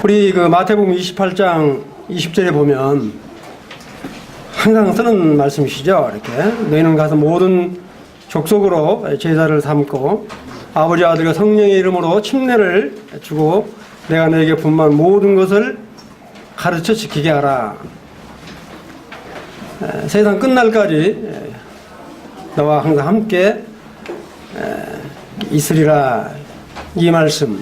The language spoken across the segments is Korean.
우리 그 마태복음 28장 20절에 보면 항상 쓰는 말씀이시죠. 이렇게 너희는 가서 모든 족속으로 제자를 삼고 아버지 아들과 성령의 이름으로 침례를 주고 내가 너에게 분만 모든 것을 가르쳐 지키게 하라. 세상 끝날까지 너와 항상 함께 있으리라. 이 말씀.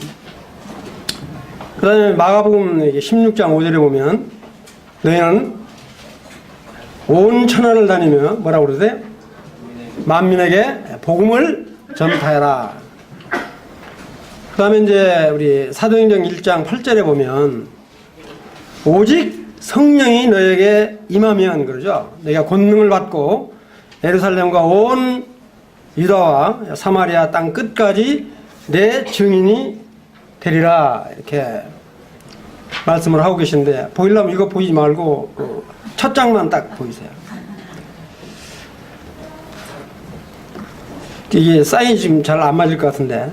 그 다음에 마가복음 16장 5절에 보면 너희는 온 천하를 다니며 뭐라고 그러세요? 만민에게 복음을 전파해라. 그 다음에 이제 우리 사도행전 1장 8절에 보면 오직 성령이 너에게 임하면 그러죠. 너희가 권능을 받고 예루살렘과 온 유다와 사마리아 땅 끝까지 내 증인이 되리라. 이렇게 말씀을 하고 계신데 보이려면 이거 보이지 말고 첫 장만 딱 보이세요. 이게 사인이 지금 잘 안 맞을 것 같은데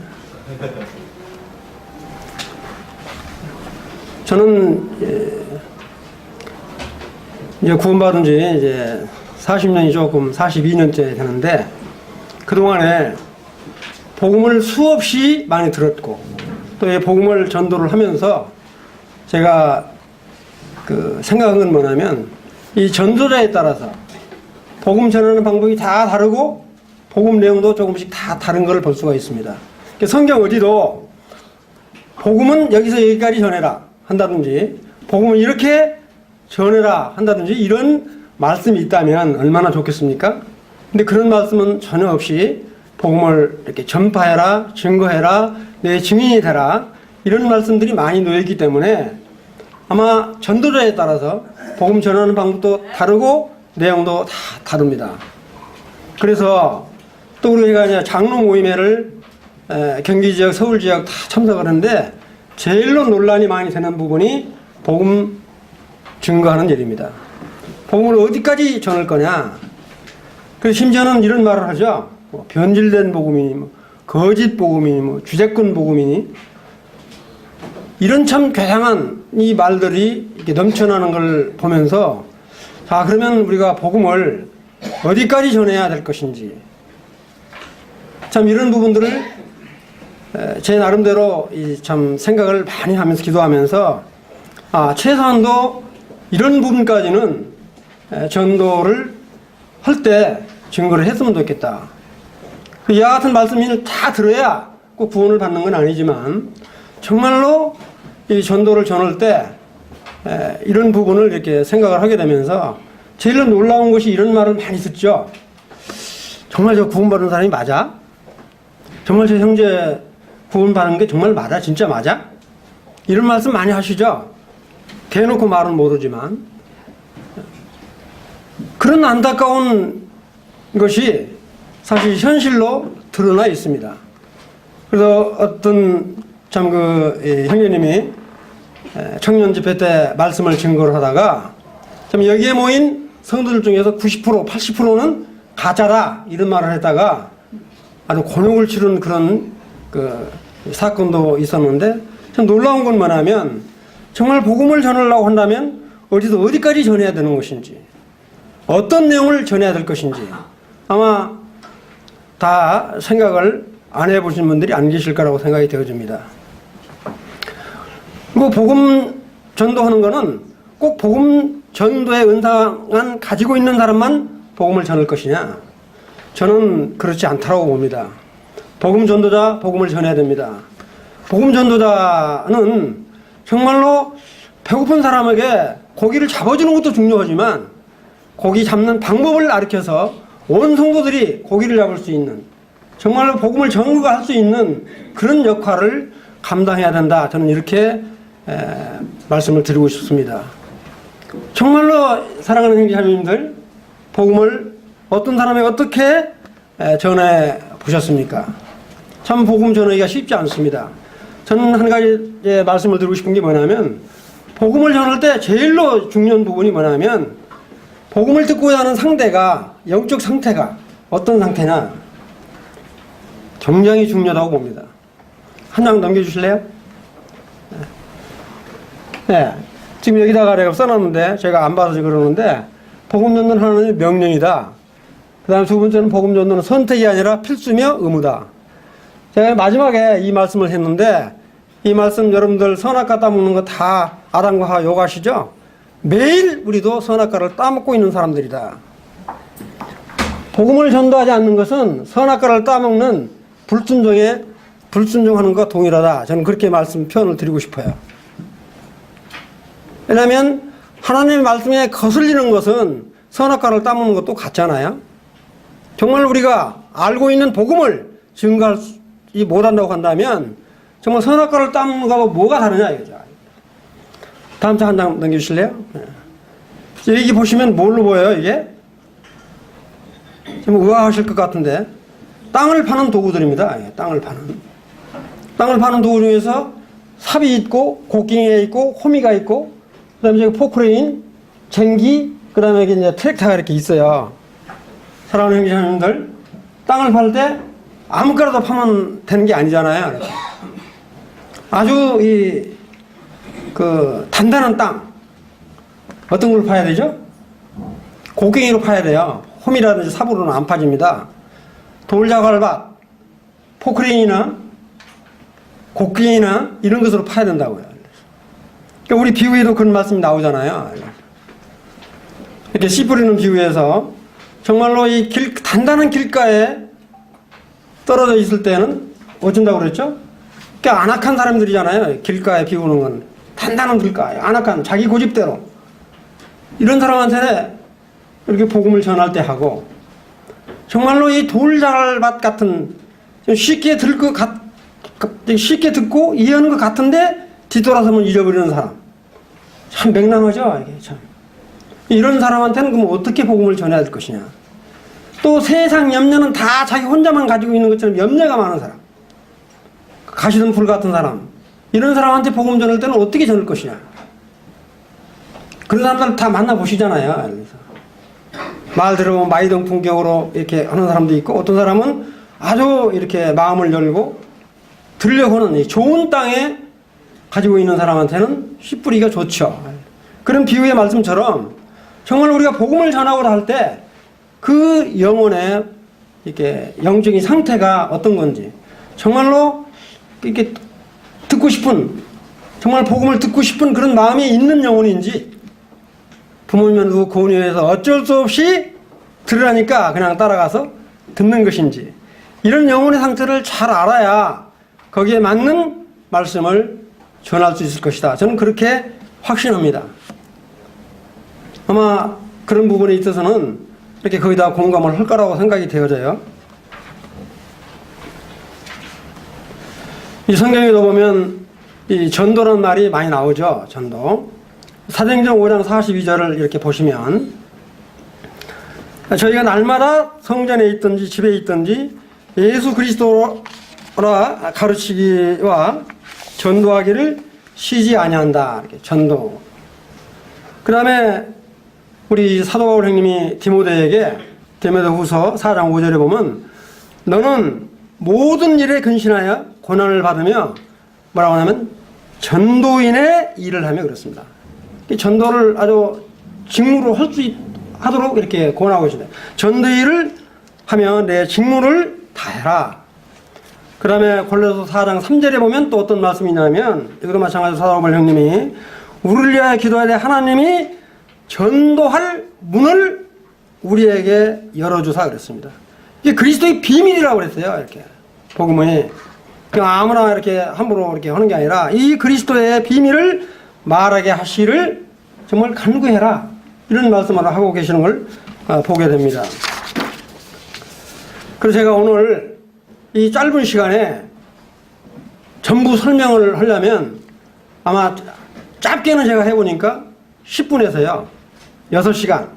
저는 이제 구원받은 지 이제 40년이 조금 42년째 되는데 그동안에 복음을 수없이 많이 들었고 또 이 복음을 전도를 하면서 제가 그 생각한 건 뭐냐면 이 전도자에 따라서 복음 전하는 방법이 다 다르고 복음 내용도 조금씩 다 다른 걸 볼 수가 있습니다. 성경 어디도 복음은 여기서 여기까지 전해라 한다든지 복음은 이렇게 전해라 한다든지 이런 말씀이 있다면 얼마나 좋겠습니까? 근데 그런 말씀은 전혀 없이 복음을 이렇게 전파해라, 증거해라, 내 증인이 되라 이런 말씀들이 많이 놓여있기 때문에 아마 전도자에 따라서 복음 전하는 방법도 다르고 내용도 다 다릅니다. 그래서 또 우리가 이제 장로 모임회를 경기 지역, 서울 지역 다 참석을 하는데 제일로 논란이 많이 되는 부분이 복음 증거하는 일입니다. 복음을 어디까지 전할 거냐? 그래서 심지어는 이런 말을 하죠. 변질된 복음이니, 거짓 복음이니, 주제권 복음이니, 이런 참 괴상한 이 말들이 이렇게 넘쳐나는 걸 보면서, 자, 그러면 우리가 복음을 어디까지 전해야 될 것인지, 참 이런 부분들을 제 나름대로 참 생각을 많이 하면서 기도하면서, 최소한도 이런 부분까지는 전도를 할 때 증거를 했으면 좋겠다. 이와 같은 말씀을 다 들어야 꼭 구원을 받는 건 아니지만 정말로 이 전도를 전할 때 이런 부분을 이렇게 생각을 하게 되면서 제일 놀라운 것이 이런 말을 많이 듣죠. 정말 저 구원받은 사람이 맞아? 정말 저 형제 구원받은 게 정말 맞아? 진짜 맞아? 이런 말씀 많이 하시죠. 대놓고 말은 모르지만 그런 안타까운 것이 사실 현실로 드러나 있습니다. 그래서 어떤 참 형제님이 청년 집회 때 말씀을 증거를 하다가 참 여기에 모인 성도들 중에서 90%, 80%는 가짜다 이런 말을 했다가 아주 곤욕을 치른 그런 사건도 있었는데 참 놀라운 건 뭐냐면 정말 복음을 전하려고 한다면 어디까지 전해야 되는 것인지 어떤 내용을 전해야 될 것인지 아마 다 생각을 안 해보신 분들이 안 계실 거라고 생각이 되어집니다. 그리고 복음 전도하는 거는 꼭 복음 전도의 은사만 가지고 있는 사람만 복음을 전할 것이냐? 저는 그렇지 않다고 봅니다. 복음 전도자, 복음을 전해야 됩니다. 복음 전도자는 정말로 배고픈 사람에게 고기를 잡아주는 것도 중요하지만 고기 잡는 방법을 가르쳐서 온 성도들이 고기를 잡을 수 있는 정말로 복음을 전가할 수 있는 그런 역할을 감당해야 된다. 저는 이렇게 말씀을 드리고 싶습니다. 정말로 사랑하는 형제자매님들 복음을 어떤 사람에게 어떻게 전해 보셨습니까? 참 복음 전하기가 쉽지 않습니다. 저는 한 가지 말씀을 드리고 싶은 게 뭐냐면 복음을 전할 때 제일로 중요한 부분이 뭐냐면 복음을 듣고자 하는 상대가 영적 상태가 어떤 상태냐 굉장히 중요하다고 봅니다. 한 장 넘겨주실래요? 네. 지금 여기다가 내가 써놨는데 제가 안 봐서 그러는데 복음 전도는 하나님의 명령이다. 그 다음에 두 번째는 복음 전도는 선택이 아니라 필수며 의무다. 제가 마지막에 이 말씀을 했는데 이 말씀 여러분들 선악과 따먹는 거 다 아담과 하와 욕하시죠? 매일 우리도 선악과를 따먹고 있는 사람들이다. 복음을 전도하지 않는 것은 선악과를 따먹는 불순종하는 것과 동일하다. 저는 그렇게 말씀 표현을 드리고 싶어요. 왜냐하면 하나님의 말씀에 거슬리는 것은 선악과를 따먹는 것도 같잖아요. 정말 우리가 알고 있는 복음을 증거하지 못한다고 한다면 정말 선악과를 따먹는 거하고 뭐가 다르냐 이거죠. 다음 장 한 장 넘겨주실래요? 네. 여기 보시면 뭘로 보여요 이게? 좀 의아하실 것 같은데 땅을 파는 도구들입니다. 땅을 파는 도구 중에서 삽이 있고 곡괭이가 있고 호미가 있고 그 다음에 포크레인, 쟁기, 그 다음에 이제 트랙터가 이렇게 있어요. 사랑하는 형제자매님들, 땅을 팔 때 아무거나도 파면 되는 게 아니잖아요. 이렇게. 아주 단단한 땅, 어떤 걸 파야 되죠? 곡괭이로 파야 돼요. 홈이라든지 삽으로는 안 파집니다. 돌자갈밭, 포크레인이나 곡괭이나 이런 것으로 파야 된다고요. 그러니까 우리 비유에도 그런 말씀이 나오잖아요. 이렇게 씨 뿌리는 비유에서 정말로 이 단단한 길가에 떨어져 있을 때는 어쩐다고 그랬죠? 그러니까 안악한 사람들이잖아요. 길가에 비우는 건 단단한 길가에 안악한 자기 고집대로 이런 사람한테 이렇게 복음을 전할 때 하고 정말로 이 돌자갈밭 같은 쉽게 듣고 이해하는 것 같은데 뒤돌아서면 잃어버리는 사람 참 맥락하죠. 이게 참 이런 사람한테는 그럼 어떻게 복음을 전해야 될 것이냐. 또 세상 염려는 다 자기 혼자만 가지고 있는 것처럼 염려가 많은 사람, 가시덤 불 같은 사람, 이런 사람한테 복음 전할 때는 어떻게 전할 것이냐. 그런 사람들 다 만나보시잖아요. 그래서 말 들어보면 마이동풍경으로 이렇게 하는 사람도 있고 어떤 사람은 아주 이렇게 마음을 열고 들으려고 하는 이 좋은 땅에 가지고 있는 사람한테는 씨 뿌리기가 좋죠. 그런 비유의 말씀처럼 정말 우리가 복음을 전하고자 할 때 그 영혼의 이렇게 영적인 상태가 어떤 건지 정말로 이렇게 듣고 싶은 정말 복음을 듣고 싶은 그런 마음이 있는 영혼인지 부모님은 고은이에서 어쩔 수 없이 들으라니까 그냥 따라가서 듣는 것인지 이런 영혼의 상태를 잘 알아야 거기에 맞는 말씀을 전할 수 있을 것이다. 저는 그렇게 확신합니다. 아마 그런 부분에 있어서는 이렇게 거기다 공감을 할 거라고 생각이 되어져요. 이 성경에도 보면 이 전도라는 말이 많이 나오죠. 전도. 사도행전 5장 42절을 이렇게 보시면 저희가 날마다 성전에 있든지 집에 있든지 예수 그리스도라 가르치기와 전도하기를 쉬지 아니한다. 이렇게 전도. 그 다음에 우리 사도 바울 형님이 디모데에게 디모데후서 4장 5절에 보면 너는 모든 일에 근신하여 고난을 받으며 뭐라고 하냐면 전도인의 일을 하며 그렇습니다. 전도를 아주 직무로 하도록 이렇게 권하고 있습니다. 전도 일을 하면 내 직무를 다해라. 그 다음에 골로새 4장 3절에 보면 또 어떤 말씀이 있냐면 이것도 마찬가지로 사도 바울 형님이 우리를 위하여 기도할 때 하나님이 전도할 문을 우리에게 열어주사 그랬습니다. 이게 그리스도의 비밀이라고 그랬어요. 이렇게 복음이 그냥 아무나 이렇게 함부로 이렇게 하는 게 아니라 이 그리스도의 비밀을 말하게 하시를 정말 간구해라. 이런 말씀을 하고 계시는 걸 보게 됩니다. 그래서 제가 오늘 이 짧은 시간에 전부 설명을 하려면 아마 짧게는 제가 해보니까 10분에서요 6시간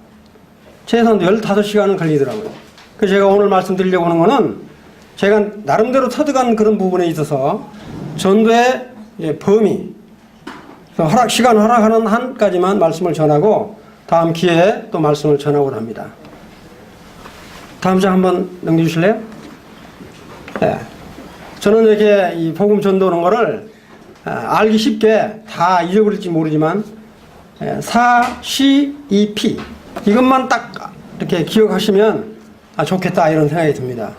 최소한 15시간은 걸리더라고요. 그래서 제가 오늘 말씀드리려고 하는 거는 제가 나름대로 터득한 그런 부분에 있어서 전도의 범위 시간 허락하는 한까지만 말씀을 전하고 다음 기회에 또 말씀을 전하고자 합니다. 다음 장 한번 넘겨주실래요? 네. 저는 이렇게 이 복음 전도하는 거를 알기 쉽게 다 잊어버릴지 모르지만 4C2P 이것만 딱 이렇게 기억하시면 좋겠다 이런 생각이 듭니다.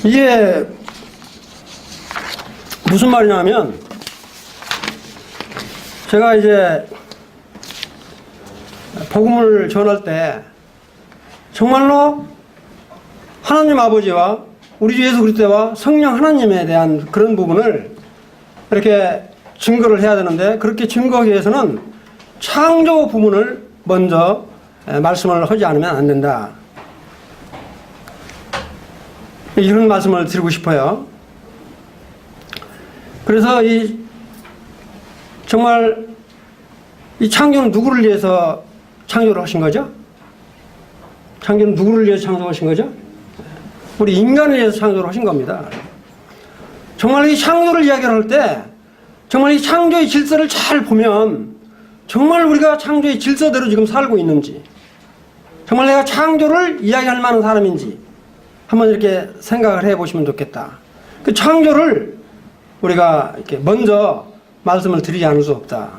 이게 무슨 말이냐면 제가 이제 복음을 전할 때 정말로 하나님 아버지와 우리 주 예수 그리스도와 성령 하나님에 대한 그런 부분을 이렇게 증거를 해야 되는데, 그렇게 증거하기 위해서는 창조 부분을 먼저 말씀을 하지 않으면 안 된다. 이런 말씀을 드리고 싶어요. 그래서 정말 이 창조는 누구를 위해서 창조를 하신 거죠? 창조는 누구를 위해서 창조하신 거죠? 우리 인간을 위해서 창조를 하신 겁니다. 정말 이 창조를 이야기를 할 때 정말 이 창조의 질서를 잘 보면 정말 우리가 창조의 질서대로 지금 살고 있는지, 정말 내가 창조를 이야기할 만한 사람인지 한번 이렇게 생각을 해 보시면 좋겠다. 그 창조를 우리가 이렇게 먼저 말씀을 드리지 않을 수 없다.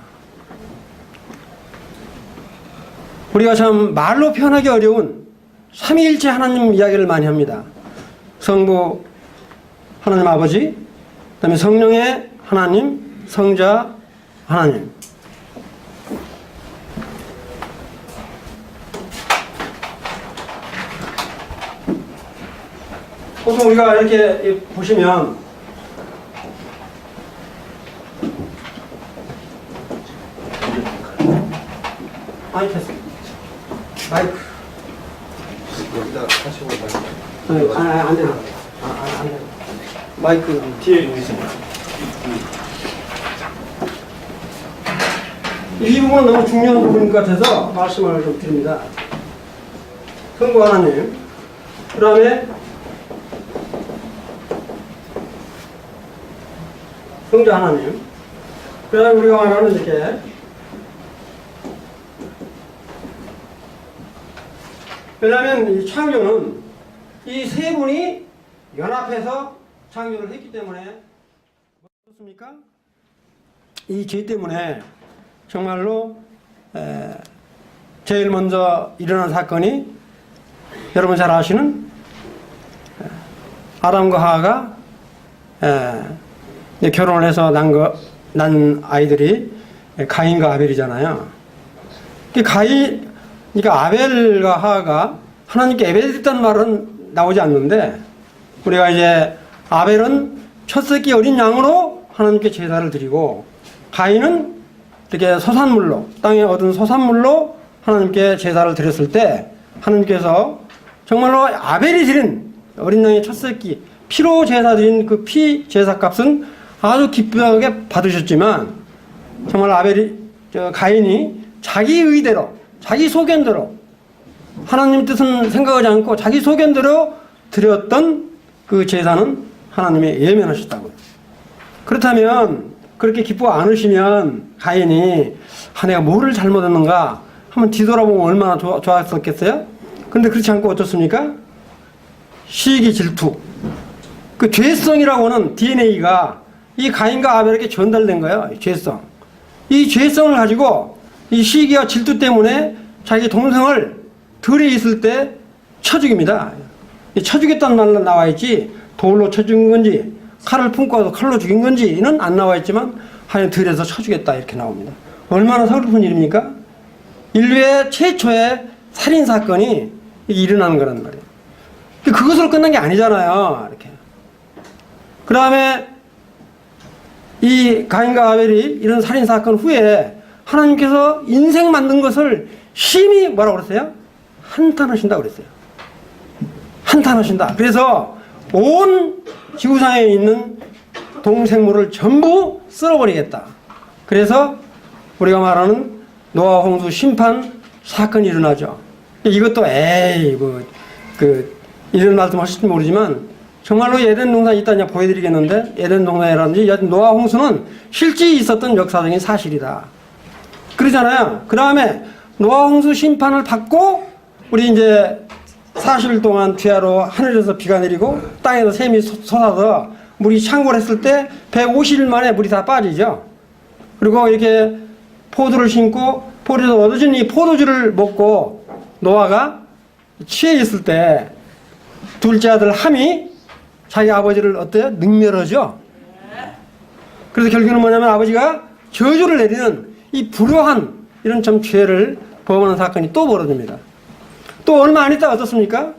우리가 참 말로 표현하기 어려운 삼위일체 하나님 이야기를 많이 합니다. 성부 하나님 아버지, 그다음에 성령의 하나님, 성자 하나님. 보통 우리가 이렇게 보시면 마이크 마이크 여기다 하시고 안 되나? 안 되나? 마이크 뒤에 있습니다. 이 부분은 너무 중요한 부분인 것 같아서 말씀을 좀 드립니다. 성부 하나님, 그 다음에 성자 하나님, 그 다음에 우리가 말하는 이렇게 왜냐하면 이 창조는 이 세 분이 연합해서 창조를 했기 때문에 그렇습니까? 이 죄 때문에 정말로 제일 먼저 일어난 사건이 여러분 잘 아시는 아담과 하와가 결혼을 해서 난 아이들이 가인과 아벨이잖아요. 그러니까 아벨과 하와가 하나님께 예배드렸다는 말은 나오지 않는데, 우리가 이제 아벨은 첫 새끼 어린 양으로 하나님께 제사를 드리고, 가인은 이렇게 소산물로, 땅에 얻은 소산물로 하나님께 제사를 드렸을 때 하나님께서 정말로 아벨이 드린 어린 양의 첫 새끼 피로 제사 드린 그 피 제사 값은 아주 기쁘게 받으셨지만, 정말 가인이 자기 의대로, 자기 소견대로, 하나님 뜻은 생각하지 않고 자기 소견대로 드렸던 그 제사는 하나님의 예면하셨다고요. 그렇다면 그렇게 기쁘고 않으시면 가인이 내가 뭐를 잘못했는가 한번 뒤돌아보면 얼마나 좋았었겠어요? 그런데 그렇지 않고 어떻습니까? 시기 질투, 그 죄성이라고 하는 DNA가 이 가인과 아벨에게 전달된 거예요. 죄성. 이 죄성을 가지고 이 시기와 질투 때문에 자기 동생을 들에 있을 때 쳐 죽입니다. 쳐 죽였다는 말로 나와 있지, 돌로 쳐 죽인 건지 칼을 품고 와서 칼로 죽인 건지는 안 나와 있지만 하여튼 들에서 쳐 죽였다 이렇게 나옵니다. 얼마나 서글픈 일입니까? 인류의 최초의 살인 사건이 일어나는 거란 말이에요. 그것으로 끝난 게 아니잖아요. 이렇게. 그 다음에 이 가인과 아벨이 이런 살인 사건 후에 하나님께서 인생 만든 것을 심히 뭐라고 그랬어요? 한탄하신다고 그랬어요. 한탄하신다. 그래서 온 지구상에 있는 동생물을 전부 쓸어버리겠다. 그래서 우리가 말하는 노아 홍수 심판 사건이 일어나죠. 이것도 이런 말씀 하실지 모르지만 정말로 에덴 동산이 있다냐 보여드리겠는데, 에덴 동산이라든지 노아 홍수는 실제 있었던 역사적인 사실이다. 그러잖아요. 그 다음에 노아 홍수 심판을 받고 우리 이제 40일 동안 뒤하로 하늘에서 비가 내리고 땅에서 샘이 솟아서 물이 창고를 했을 때 150일 만에 물이 다 빠지죠. 그리고 이렇게 포도를 심고 포도에서 얻어진 이 포도주를 먹고 노아가 취해 있을 때 둘째 아들 함이 자기 아버지를 어때요? 능멸하죠. 그래서 결국은 뭐냐면 아버지가 저주를 내리는 이 불효한 이런 참 죄를 범하는 사건이 또 벌어집니다. 또 얼마 안 있다 어떻습니까?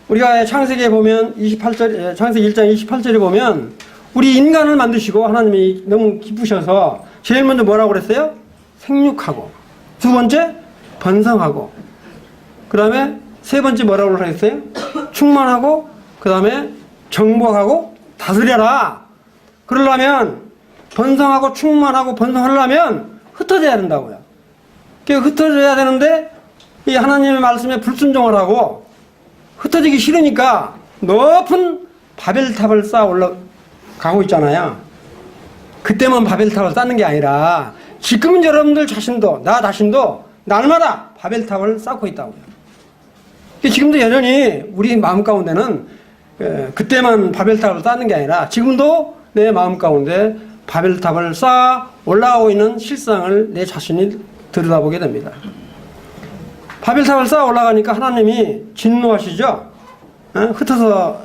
우리가 창세기에 보면 28절, 창세기 1장 28절에 보면 우리 인간을 만드시고 하나님이 너무 기쁘셔서 제일 먼저 뭐라고 그랬어요? 생육하고, 두 번째 번성하고, 그 다음에 세 번째 뭐라고 그랬어요? 충만하고, 그 다음에 정복하고 다스려라. 그러려면 번성하고 충만하고 번성하려면 흩어져야 된다고요. 그 흩어져야 되는데 이 하나님의 말씀에 불순종을 하고 흩어지기 싫으니까 높은 바벨탑을 쌓아 올라가고 있잖아요. 그때만 바벨탑을 쌓는 게 아니라 지금은 여러분들 자신도 나 자신도 날마다 바벨탑을 쌓고 있다고요. 지금도 여전히 우리 마음 가운데는 그때만 바벨탑을 쌓는 게 아니라 지금도 내 마음 가운데 바벨탑을 쌓아 올라가고 있는 실상을 내 자신이 들여다보게 됩니다. 바벨탑을 쌓아 올라가니까 하나님이 진노하시죠. 흩어서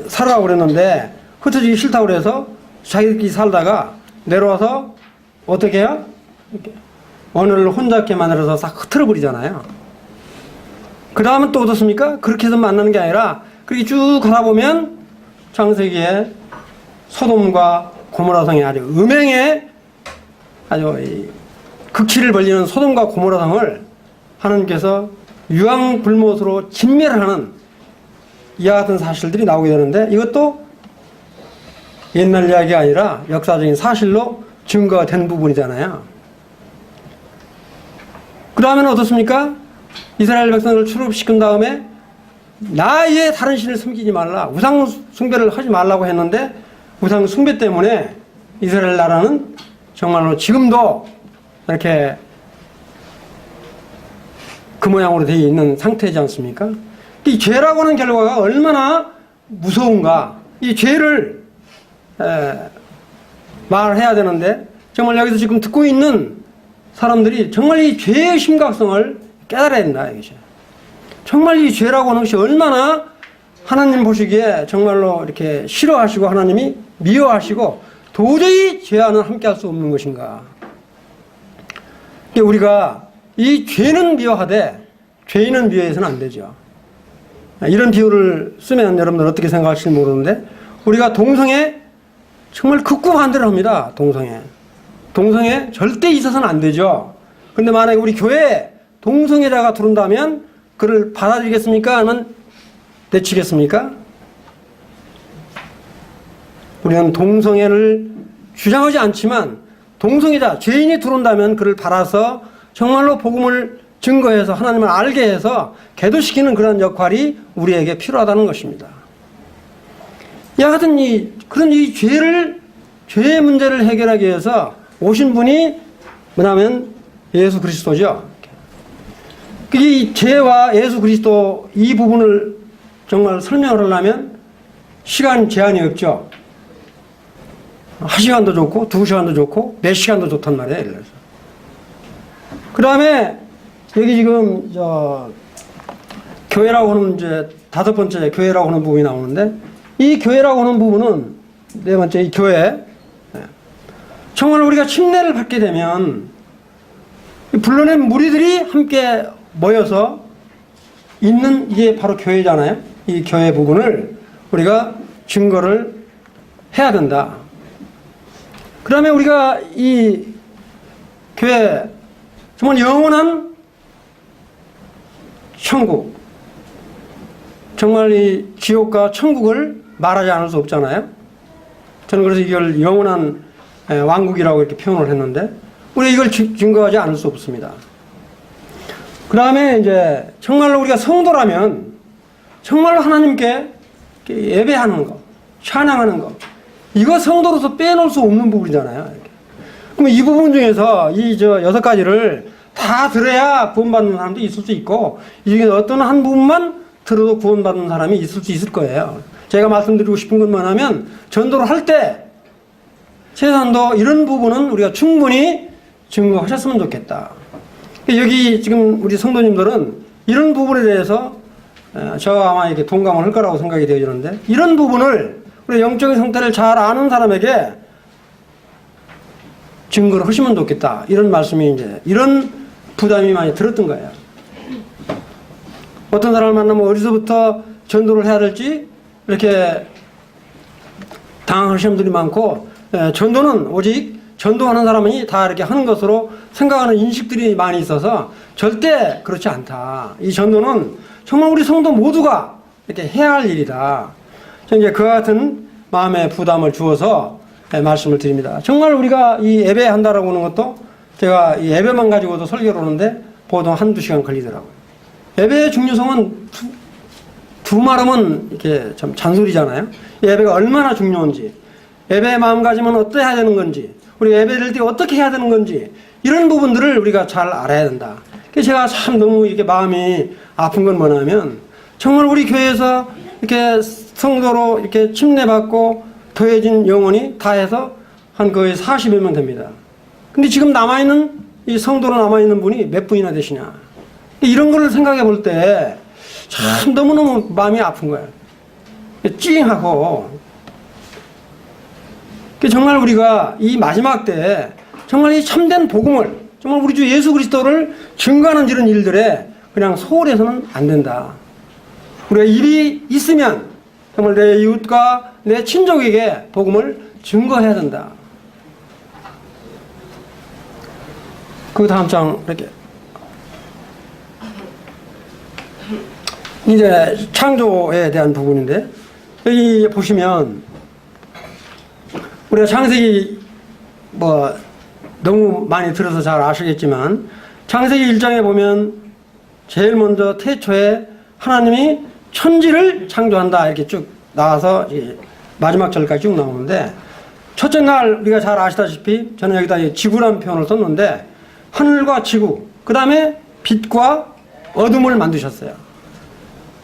살아가고 그랬는데 흩어지기 싫다고 그래서 자기들끼리 살다가 내려와서 어떻게 해요? 언어를 혼잡게 만들어서 싹 흩어져 버리잖아요. 그 다음은 또 어떻습니까? 그렇게 해서 만나는 게 아니라 그렇게 쭉 가다 보면 창세기에 소돔과 고모라 성의 아주 음행의 아주 극치를 벌리는 소돔과 고모라 성을 하나님께서 유황불못으로 진멸하는 이와 같은 사실들이 나오게 되는데 이것도 옛날 이야기가 아니라 역사적인 사실로 증거가 된 부분이잖아요. 그 다음에는 어떻습니까? 이스라엘 백성을 출애굽시킨 다음에 나 외에 다른 신을 섬기지 말라, 우상 숭배를 하지 말라고 했는데 우상 숭배 때문에 이스라엘 나라는 정말로 지금도 이렇게 그 모양으로 되어 있는 상태이지 않습니까? 이 죄라고 하는 결과가 얼마나 무서운가. 이 죄를 말해야 되는데 정말 여기서 지금 듣고 있는 사람들이 정말 이 죄의 심각성을 깨달아야 된다 이것이. 정말 이 죄라고 하는 것이 얼마나 하나님 보시기에 정말로 이렇게 싫어하시고 하나님이 미워하시고 도저히 죄와는 함께할 수 없는 것인가. 우리가 이 죄는 미워하되 죄인은 미워해서는 안 되죠. 이런 비유를 쓰면 여러분들 어떻게 생각하실지 모르는데 우리가 동성애 정말 극구 반대를 합니다. 동성애 절대 있어서는 안 되죠. 근데 만약에 우리 교회에 동성애자가 들어온다면 그를 받아들이겠습니까? 아니면 내치겠습니까? 우리는 동성애를 주장하지 않지만 동성애자, 죄인이 들어온다면 그를 받아서 정말로 복음을 증거해서 하나님을 알게 해서 계도시키는 그런 역할이 우리에게 필요하다는 것입니다. 이와 같은 그런 이 죄의 문제를 해결하기 위해서 오신 분이 뭐냐면 예수 그리스도죠. 이 죄와 예수 그리스도 이 부분을 정말 설명을 하려면 시간 제한이 없죠. 1시간도 좋고 2시간도 좋고 몇 시간도 좋단 말이에요. 그래서 그 다음에 여기 지금 교회라고 하는 이제 5번째 교회라고 하는 부분이 나오는데 이 교회라고 하는 부분은 4번째 이 교회 정말 우리가 침례를 받게 되면 불러낸 무리들이 함께 모여서 있는 이게 바로 교회잖아요. 이 교회 부분을 우리가 증거를 해야 된다. 그 다음에 우리가 이 교회 정말 영원한 천국, 정말 이 지옥과 천국을 말하지 않을 수 없잖아요. 저는 그래서 이걸 영원한 왕국이라고 이렇게 표현을 했는데 우리가 이걸 증거하지 않을 수 없습니다. 그 다음에 이제 정말로 우리가 성도라면 정말로 하나님께 예배하는 것, 찬양하는 것, 이거 성도로서 빼놓을 수 없는 부분이잖아요. 그럼 이 부분 중에서 이 6가지를 다 들어야 구원받는 사람도 있을 수 있고 이 중에 어떤 한 부분만 들어도 구원받는 사람이 있을 수 있을 거예요. 제가 말씀드리고 싶은 건 뭐냐면 전도를 할 때 최소한도 이런 부분은 우리가 충분히 증거하셨으면 좋겠다. 여기 지금 우리 성도님들은 이런 부분에 대해서 저와 아마 이렇게 동감을 할 거라고 생각이 되어지는데, 이런 부분을 우리 영적인 상태를 잘 아는 사람에게 증거를 하시면 좋겠다. 이런 말씀이 이제 이런 부담이 많이 들었던 거예요. 어떤 사람을 만나면 어디서부터 전도를 해야 될지 이렇게 당황하는 시험들이 많고, 전도는 오직 전도하는 사람이 다 이렇게 하는 것으로 생각하는 인식들이 많이 있어서 절대 그렇지 않다. 이 전도는 정말 우리 성도 모두가 이렇게 해야 할 일이다. 이제 그와 같은 마음의 부담을 주어서 말씀을 드립니다. 정말 우리가 이 예배한다라고 하는 것도 제가 이 예배만 가지고도 설교를 하는데 보통 한두 시간 걸리더라고요. 예배의 중요성은 두말하면 이렇게 참 잔소리잖아요. 예배가 얼마나 중요한지, 예배의 마음가짐은 어떻게 해야 되는 건지, 우리 예배를 때 어떻게 해야 되는 건지, 이런 부분들을 우리가 잘 알아야 된다. 그래서 제가 참 너무 이렇게 마음이 아픈 건 뭐냐면, 정말 우리 교회에서 이렇게 성도로 이렇게 침례받고 더해진 영혼이 다 해서 한 거의 40여 명 됩니다. 근데 지금 남아있는, 이 성도로 남아있는 분이 몇 분이나 되시냐. 이런 거를 생각해 볼 때 참 너무너무 마음이 아픈 거예요. 찡하고. 정말 우리가 이 마지막 때 정말 이 참된 복음을, 정말 우리 주 예수 그리스도를 증거하는 이런 일들에 그냥 소홀해서는 안 된다. 우리가 일이 있으면 정말 내 이웃과 내 친족에게 복음을 증거해야 된다. 그 다음 장 이렇게 이제 창조에 대한 부분인데, 여기 보시면 우리가 창세기 뭐 너무 많이 들어서 잘 아시겠지만, 창세기 1장에 보면 제일 먼저 태초에 하나님이 천지를 창조한다 이렇게 쭉 나와서 마지막 절까지 쭉 나오는데, 첫째 날 우리가 잘 아시다시피 저는 여기다 지구라는 표현을 썼는데, 하늘과 지구, 그 다음에 빛과 어둠을 만드셨어요.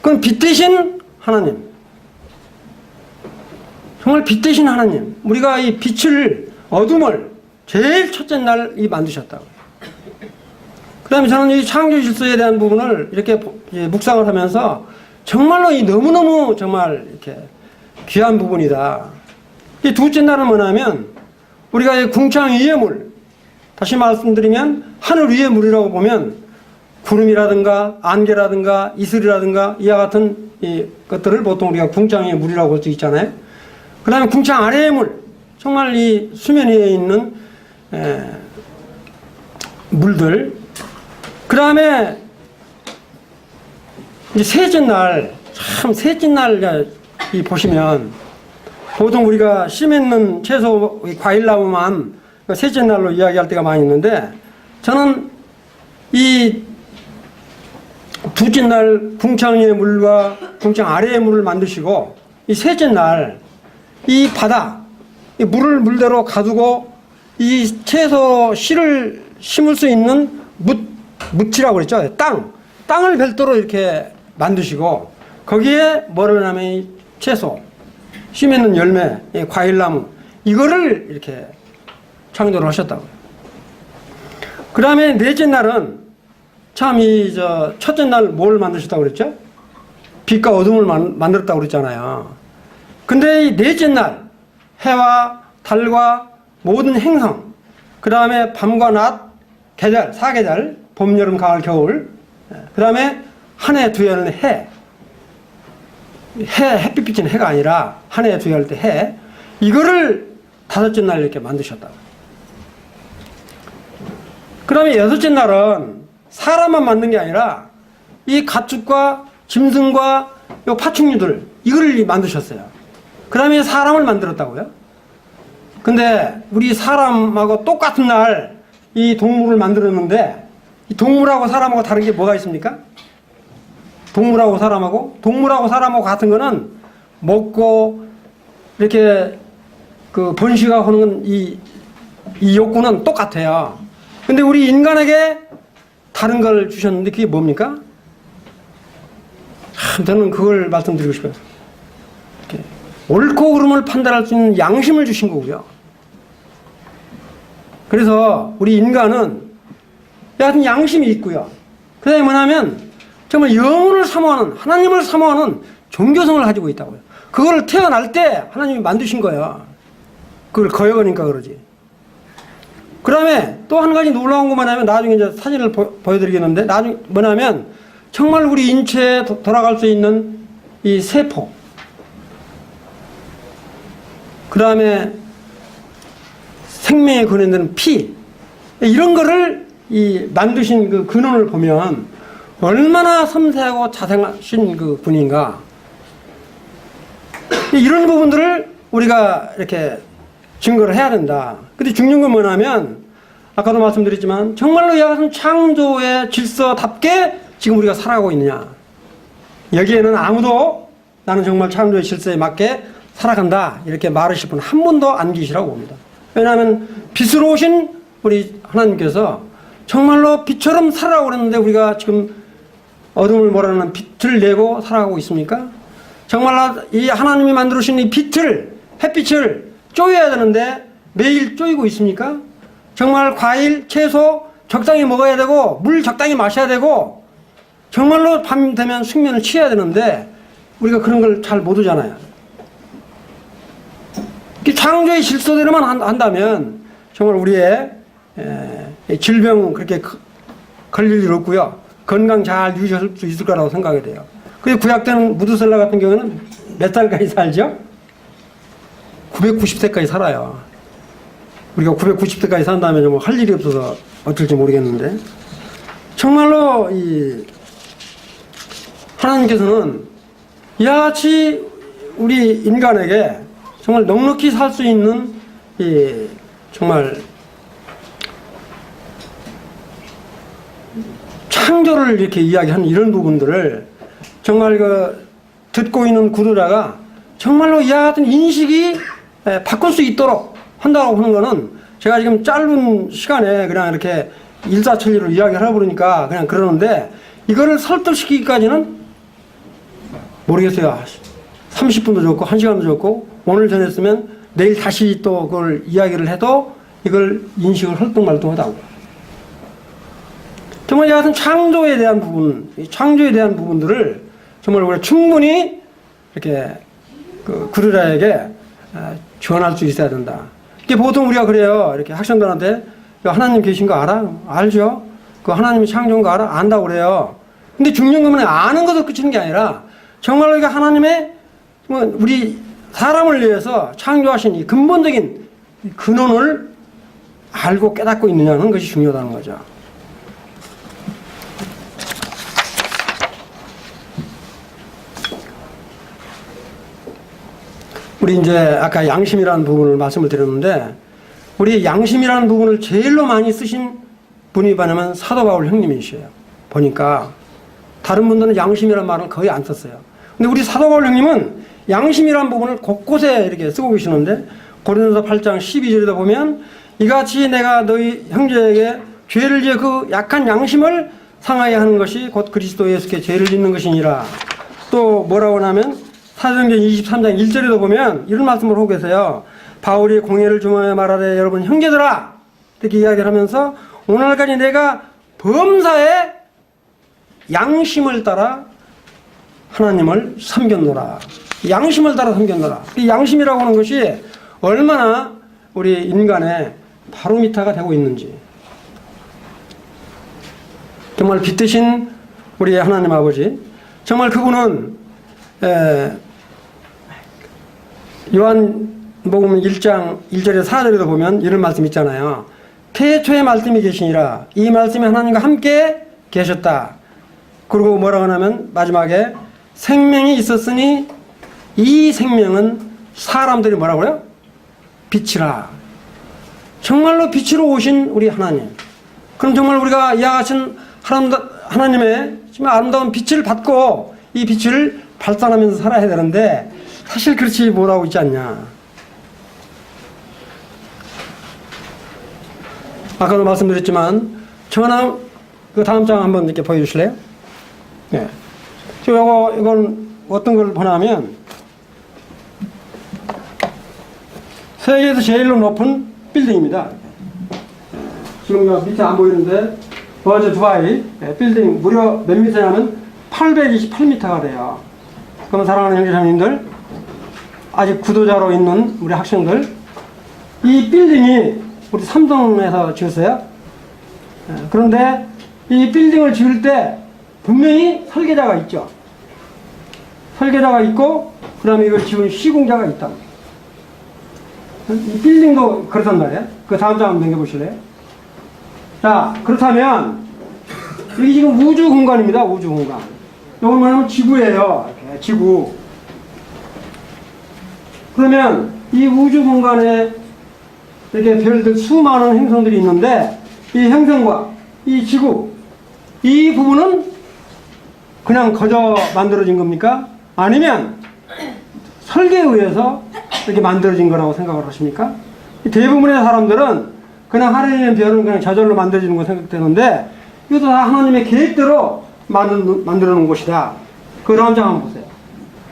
그건 빛 대신 하나님, 정말 빛 대신 하나님, 우리가 이 빛을, 어둠을 제일 첫째 날 이 만드셨다고. 그 다음에 저는 이 창조 질서에 대한 부분을 이렇게 묵상을 하면서 정말로 이 너무너무 정말 이렇게 귀한 부분이다. 이 둘째 날은 뭐냐면, 우리가 이 궁창 위의 물, 다시 말씀드리면 하늘 위의 물이라고 보면 구름이라든가 안개라든가 이슬이라든가 이와 같은 이 것들을 보통 우리가 궁창 위의 물이라고 할 수 있잖아요. 그 다음에 궁창 아래의 물, 정말 이 수면 위에 있는 물들. 그 다음에 이제 셋째 날, 참 셋째 날 이 보시면 보통 우리가 씨 맺는 채소, 과일나무만 셋째 날로 이야기할 때가 많이 있는데, 저는 이 둘째 날 궁창 위의 물과 궁창 아래의 물을 만드시고, 이 셋째 날 이 바다, 이 물을 물대로 가두고 이 채소 씨를 심을 수 있는 묻지라고 그랬죠. 땅을 별도로 이렇게 만드시고, 거기에 뭐를 하면 이 채소, 씨 맺는 열매, 과일나무, 이거를 이렇게 창조를 하셨다고요. 그 다음에 넷째 날은 참 첫째 날 뭘 만드셨다고 그랬죠? 빛과 어둠을 만들었다고 그랬잖아요. 근데 이 넷째 날 해와 달과 모든 행성, 그 다음에 밤과 낮, 계절, 4계절, 봄, 여름, 가을, 겨울, 그 다음에 한 해, 두 해는 햇빛 비치는 해가 아니라 한 해, 두 해 할 때 해, 이거를 다섯째 날 이렇게 만드셨다고. 그 다음에 여섯째 날은 사람만 만든 게 아니라 이 가축과 짐승과 요 파충류들, 이거를 만드셨어요. 그 다음에 사람을 만들었다고요. 근데 우리 사람하고 똑같은 날 이 동물을 만들었는데, 이 동물하고 사람하고 다른 게 뭐가 있습니까? 동물하고 사람하고 같은 거는 먹고 이렇게 그 번식하고 하는 이 욕구는 똑같아요. 근데 우리 인간에게 다른 걸 주셨는데 그게 뭡니까? 저는 그걸 말씀드리고 싶어요. 이렇게 옳고 그름을 판단할 수 있는 양심을 주신 거고요. 그래서 우리 인간은 여하튼 양심이 있고요. 그 다음에 뭐냐면 정말 영혼을 사모하는, 하나님을 사모하는 종교성을 가지고 있다고요. 그걸 태어날 때 하나님이 만드신 거예요. 그걸 거역하니까 그러지. 그 다음에 또 한 가지 놀라운 거 뭐냐면 나중에 이제 사진을 보여드리겠는데 나중에 뭐냐면 정말 우리 인체에 돌아갈 수 있는 이 세포, 그 다음에 생명에 근원되는 피, 이런 거를 이 만드신 그 근원을 보면 얼마나 섬세하고 자상하신 그 분인가. 이런 부분들을 우리가 이렇게 증거를 해야 된다. 근데 중요한 건 뭐냐면 아까도 말씀드렸지만 정말로 이와 창조의 질서답게 지금 우리가 살아가고 있느냐. 여기에는 아무도 나는 정말 창조의 질서에 맞게 살아간다 이렇게 말하실 분 한 분도 안 계시라고 봅니다. 왜냐하면 빛으로 오신 우리 하나님께서 정말로 빛처럼 살아가고 그랬는데 우리가 지금 어둠을 몰아내는 빛을 내고 살아가고 있습니까? 정말 이 하나님이 만들어주신 이 빛을, 햇빛을 쪼여야 되는데 매일 쪼이고 있습니까? 정말 과일, 채소 적당히 먹어야 되고 물 적당히 마셔야 되고 정말로 밤 되면 숙면을 취해야 되는데 우리가 그런 걸 잘 모르잖아요. 창조의 질서대로만 한다면 정말 우리의 질병 그렇게 걸릴 일 없고요. 건강 잘 유지할 수 있을 거라고 생각이 돼요. 그리고 구약 때는 무드셀라 같은 경우는 몇 살까지 살죠? 990세까지 살아요. 우리가 990세까지 산다면 좀 할 일이 없어서 어떨지 모르겠는데 정말로 이 하나님께서는 이와 같이 우리 인간에게 정말 넉넉히 살 수 있는 이 정말 창조를 이렇게 이야기하는 이런 부분들을 정말 그 듣고 있는 구도자가 정말로 이와 같은 인식이 바꿀 수 있도록 한다고 하는 거는 제가 지금 짧은 시간에 그냥 이렇게 일사천리로 이야기를 하다 보니까 그냥 그러는데 이거를 설득시키기까지는 모르겠어요. 30분도 좋고 1시간도 좋고 오늘 전했으면 내일 다시 또 그걸 이야기를 해도 이걸 인식을 헐떡말떡하다고. 정말 이 같은 창조에 대한 부분, 창조에 대한 부분들을 정말 우리가 충분히 이렇게 그 구루자에게 전할 수 있어야 된다. 이게 보통 우리가 그래요. 이렇게 학생들한테 하나님 계신 거 알아? 알죠? 그 하나님이 창조한 거 알아? 안다고 그래요. 근데 중요한 건 아는 것도 끝이는 게 아니라 정말로 이게 하나님의 우리 사람을 위해서 창조하신 이 근본적인 근원을 알고 깨닫고 있느냐는 것이 중요하다는 거죠. 우리 이제 아까 양심이라는 부분을 말씀을 드렸는데 우리 양심이라는 부분을 제일로 많이 쓰신 분이 뭐냐면 사도 바울 형님이시에요. 보니까 다른 분들은 양심이라는 말은 거의 안 썼어요. 근데 우리 사도 바울 형님은 양심이라는 부분을 곳곳에 이렇게 쓰고 계시는데 고린도서 8장 12절에도 보면 이같이 내가 너희 형제에게 죄를 지어 그 약한 양심을 상하게 하는 것이 곧 그리스도 예수께 죄를 짓는 것이니라. 또 뭐라고 하냐면 사도행전 23장 1절에도 보면 이런 말씀을 하고 계세요. 바울이 공회를 주문하여 말하되 여러분 형제들아 이렇게 이야기를 하면서 오늘까지 내가 범사에 양심을 따라 하나님을 섬겼노라. 양심을 따라 섬겼노라. 이 양심이라고 하는 것이 얼마나 우리 인간의 바로미터가 되고 있는지. 정말 빛드신 우리 하나님 아버지, 정말 그분은 요한복음 1장 1절에 4절에도 보면 이런 말씀 있잖아요. 태초에 말씀이 계시니라. 이 말씀이 하나님과 함께 계셨다. 그리고 뭐라고 하냐면 마지막에 생명이 있었으니 이 생명은 사람들이 뭐라고요? 빛이라. 정말로 빛으로 오신 우리 하나님. 그럼 정말 우리가 이와 같은 하나님의 정말 아름다운 빛을 받고 이 빛을 발산하면서 살아야 되는데 사실 그렇지 못하고 있지 않냐. 아까도 말씀드렸지만 전화 그 다음 장 한번 이렇게 보여주실래요? 네. 이건 어떤 걸 보냐면 세계에서 제일로 높은 빌딩입니다. 지금 요 밑에 안 보이는데 버즈 두바이 빌딩 무려 몇 미터냐면 828m가 돼요. 그럼 사랑하는 형제자매님들, 아직 구도자로 있는 우리 학생들, 이 빌딩이 우리 삼성에서 지었어요. 그런데 이 빌딩을 지을 때 분명히 설계자가 있죠. 설계자가 있고 그 다음에 이걸 지은 시공자가 있다. 이 빌딩도 그렇단 말이에요. 그 다음 장 한번 넘겨보실래요? 자, 그렇다면 여기 지금 우주 공간입니다. 우주 공간. 이걸 말하면 지구예요. 이렇게, 지구. 그러면 이 우주 공간에 이렇게 별들 수많은 행성들이 있는데 이 행성과 이 지구, 이 부분은 그냥 거저 만들어진 겁니까? 아니면 설계에 의해서 이렇게 만들어진 거라고 생각을 하십니까? 대부분의 사람들은 그냥 하늘에 있는 별은 그냥 저절로 만들어지는 거 생각되는데 이것도 다 하나님의 계획대로 만들어 놓은 것이다. 그 다음 장 한번 보세요.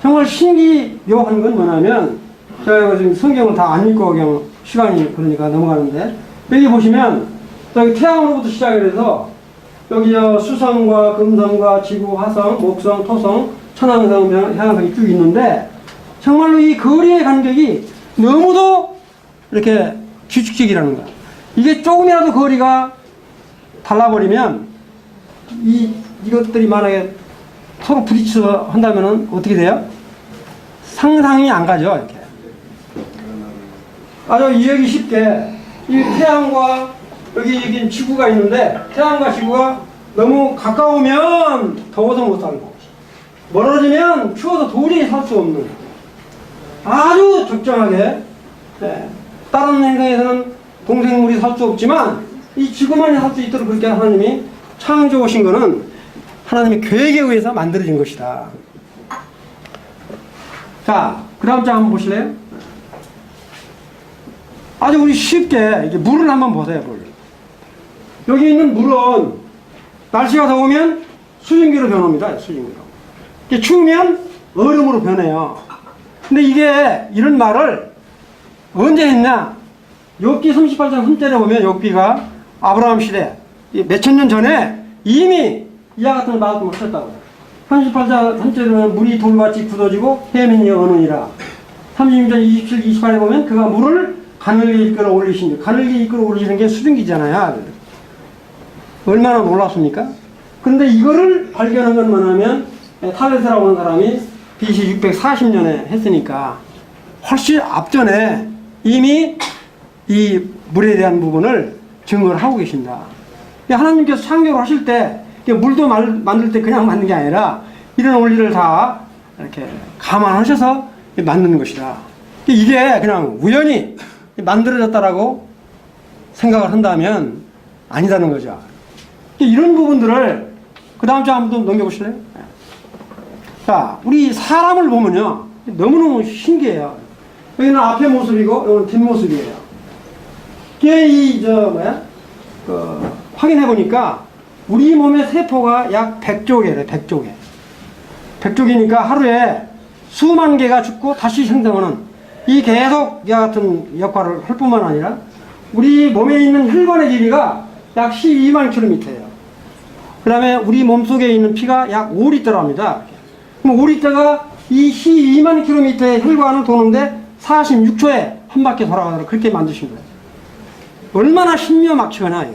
정말 신기묘한 건 뭐냐면 제가 지금 성경을 다 안 읽고 그냥 시간이 그러니까 넘어가는데 여기 보시면 여기 태양으로부터 시작해서 여기 수성과 금성과 지구, 화성, 목성, 토성, 천왕성, 해왕성이 쭉 있는데 정말로 이 거리의 간격이 너무도 이렇게 규칙적이라는 거야. 이게 조금이라도 거리가 달라버리면 이것들이 만약에 서로 부딪혀 한다면 어떻게 돼요? 상상이 안 가죠. 이렇게. 아주 이해하기 쉽게 이 태양과 여기 지구가 있는데 태양과 지구가 너무 가까우면 더워서 못 살고 멀어지면 추워서 도저히 살 수 없는 아주 적정하게 다른 행성에서는 동생물이 살 수 없지만 이 지구만이 살 수 있도록 그렇게 하나님이 창조해 오신 것은 하나님의 계획에 의해서 만들어진 것이다. 자, 그 다음 장 한번 보실래요? 아주 우리 쉽게 이제 물을 한번 보세요. 물. 여기 있는 물은 날씨가 더우면 수증기로 변합니다. 수증기로. 이게 추우면 얼음으로 변해요. 근데 이게 이런 말을 언제 했냐? 욥기 38장 3절에 보면 욥기가 아브라함 시대 몇천 년 전에 이미 이와 같은 말씀을 하셨다고. 38장 3절에는 물이 돌같이 굳어지고 해민이 어느니라. 36장 27, 28에 보면 그가 물을 가늘게 이끌어 올리신 줄. 가늘게 이끌어 올리시는 게 수증기잖아요. 얼마나 놀랍습니까? 그런데 이거를 발견한 건 뭐냐면 탈레스라고 하는 사람이 BC 640년에 했으니까 훨씬 앞전에 이미 이 물에 대한 부분을 증거를 하고 계신다. 하나님께서 창조를 하실 때 물도 만들 때 그냥 만든 게 아니라 이런 원리를 다 이렇게 감안하셔서 만드는 것이다. 이게 그냥 우연히 만들어졌다라고 생각을 한다면 아니다는 거죠. 이런 부분들을 그 다음 장 한번 넘겨보실래요? 자, 우리 사람을 보면요 너무너무 신기해요. 여기는 앞의 모습이고 여기는 뒷모습이에요. 이게 확인해 보니까 우리 몸의 세포가 약 100조 개래. 100조 개. 100조개니까 하루에 수만 개가 죽고 다시 생성하는 이 계속 이와 같은 역할을 할 뿐만 아니라 우리 몸에 있는 혈관의 길이가 약 12만 킬로미터예요. 그 다음에 우리 몸속에 있는 피가 약 5리터랍니다. 그럼 5리터가 이 12만 킬로미터의 혈관을 도는데 46초에 한 바퀴 돌아가도록 그렇게 만드신 거예요. 얼마나 신묘막측하나.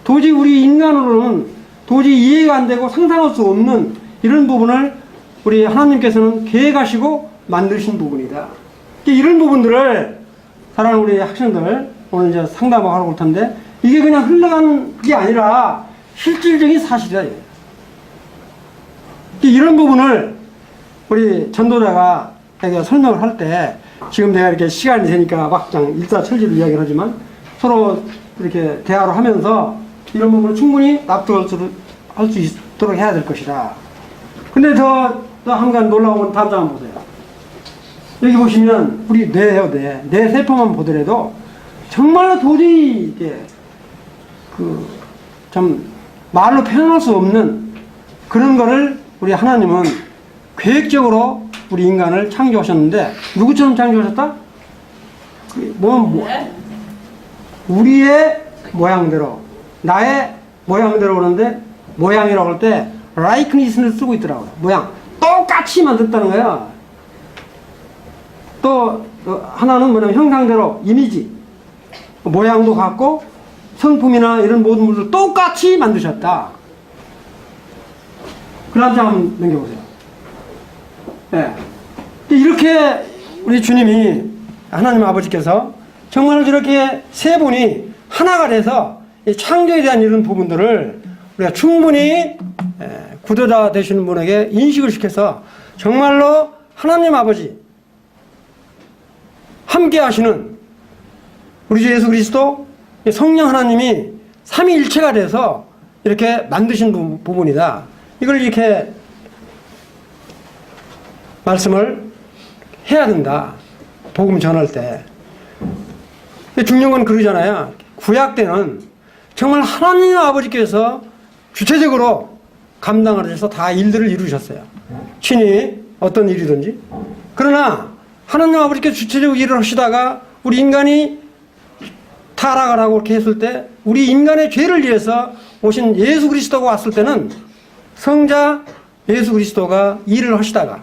도저히 우리 인간으로는 도저히 이해가 안 되고 상상할 수 없는 이런 부분을 우리 하나님께서는 계획하시고 만드신 부분이다. 이런 부분들을 사랑하는 우리 학생들 오늘 이제 상담을 하러 올 텐데 이게 그냥 흘러간 게 아니라 실질적인 사실이다. 이런 부분을 우리 전도자가 설명을 할 때 지금 내가 이렇게 시간이 되니까 막장 일사천리로 이야기를 하지만 서로 이렇게 대화를 하면서 이런 부분을 충분히 납득할 수 있도록 해야 될 것이다. 근데 더 한간 놀라운 건 다음 장 한번 보세요. 여기 보시면 우리 뇌예요, 뇌. 뇌 세포만 보더라도 정말로 도저히 이게 좀 말로 표현할 수 없는 그런 거를 우리 하나님은 계획적으로 우리 인간을 창조하셨는데 누구처럼 창조하셨다? 우리의 모양대로, 나의 모양대로 그러는데, 모양이라고 할 때 likenes를 쓰고 있더라고요. 모양 똑같이 만들었다는 거야. 또 하나는 뭐냐면 형상대로, 이미지, 모양도 같고 성품이나 이런 모든 것을 똑같이 만드셨다. 그다음 장 한번 넘겨보세요. 네. 이렇게 우리 주님이, 하나님 아버지께서 정말 저렇게 세 분이 하나가 돼서 이 창조에 대한 이런 부분들을 우리가 충분히 구도자 되시는 분에게 인식을 시켜서 정말로 하나님 아버지 함께 하시는 우리 주 예수 그리스도 성령 하나님이 삼위일체가 돼서 이렇게 만드신 부분이다. 이걸 이렇게 말씀을 해야 된다. 복음 전할 때. 중요한 건 그러잖아요. 구약 때는 정말 하나님 아버지께서 주체적으로 감당하셔서 다 일들을 이루셨어요. 친히 어떤 일이든지. 그러나 하나님 아버지께서 주체적으로 일을 하시다가 우리 인간이 타락을 하고 이렇게 했을 때 우리 인간의 죄를 위해서 오신 예수 그리스도가 왔을 때는 성자 예수 그리스도가 일을 하시다가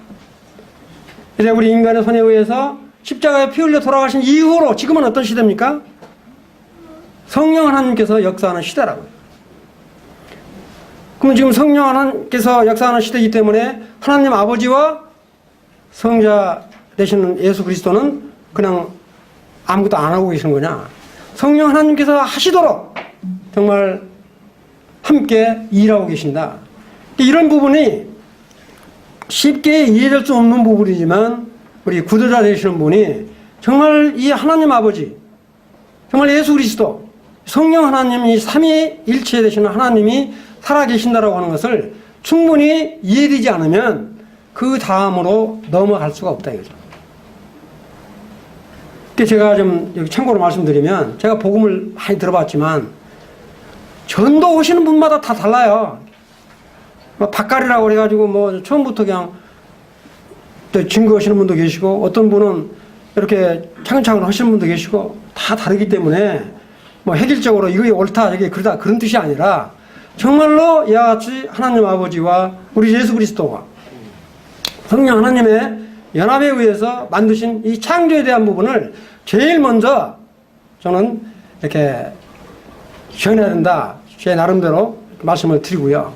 이제 우리 인간의 손에 의해서 십자가에 피 흘려 돌아가신 이후로 지금은 어떤 시대입니까? 성령 하나님께서 역사하는 시대라고요. 그럼 지금 성령 하나님께서 역사하는 시대이기 때문에 하나님 아버지와 성자 되시는 예수 그리스도는 그냥 아무것도 안 하고 계시는 거냐? 성령 하나님께서 하시도록 정말 함께 일하고 계신다. 이런 부분이 쉽게 이해될 수 없는 부분이지만 우리 구도자 되시는 분이 정말 이 하나님 아버지, 정말 예수 그리스도, 성령 하나님이 삼위일체 되시는 하나님이 살아계신다라고 하는 것을 충분히 이해되지 않으면 그 다음으로 넘어갈 수가 없다 이거죠. 제가 좀 여기 참고로 말씀드리면 제가 복음을 많이 들어봤지만 전도 오시는 분마다 다 달라요. 박갈이라고 그래가지고 뭐 처음부터 그냥 증거하시는 분도 계시고 어떤 분은 이렇게 차근차근 하시는 분도 계시고 다 다르기 때문에 뭐 획일적으로 이게 옳다 이게 그러다 그런 뜻이 아니라 정말로 이와 같이 하나님 아버지와 우리 예수 그리스도와 성령 하나님의 연합에 의해서 만드신 이 창조에 대한 부분을 제일 먼저 저는 이렇게 전해야 된다. 제 나름대로 말씀을 드리고요.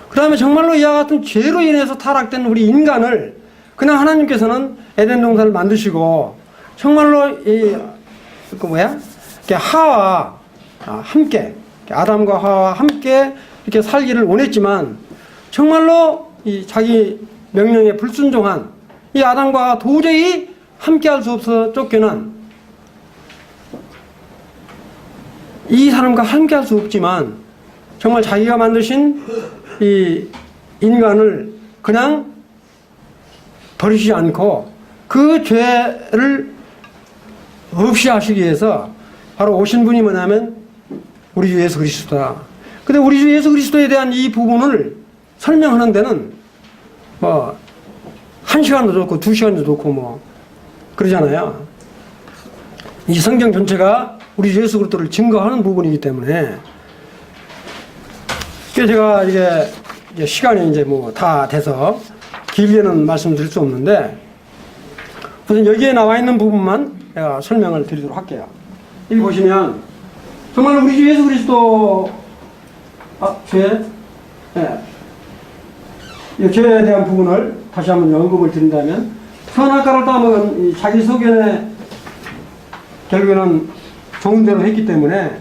그 다음에 정말로 이와 같은 죄로 인해서 타락된 우리 인간을 그냥 하나님께서는 에덴 동산을 만드시고 정말로 하와 함께 아담과 하와 함께 이렇게 살기를 원했지만 정말로 이 자기 명령에 불순종한 이 아담과 도저히 함께할 수 없어 쫓겨난 이 사람과 함께할 수 없지만 정말 자기가 만드신 이 인간을 그냥 버리지 않고 그 죄를 없이 하시기 위해서 바로 오신 분이 뭐냐면 우리 주 예수 그리스도다. 근데 우리 주 예수 그리스도에 대한 이 부분을 설명하는 데는 뭐 1시간도 좋고 2시간도 좋고 뭐 그러잖아요. 이 성경 전체가 우리 주 예수 그리스도를 증거하는 부분이기 때문에 제가 이제 시간이 이제 뭐 다 돼서 길게는 말씀드릴 수 없는데 우선 여기에 나와 있는 부분만 제가 설명을 드리도록 할게요. 여기 보시면 정말 우리 주 예수 그리스도 죄, 이 죄에 대한 부분을 다시 한번 언급을 드린다면 선악과를 따먹은 이 자기 소견에 결국에는 좋은 대로 했기 때문에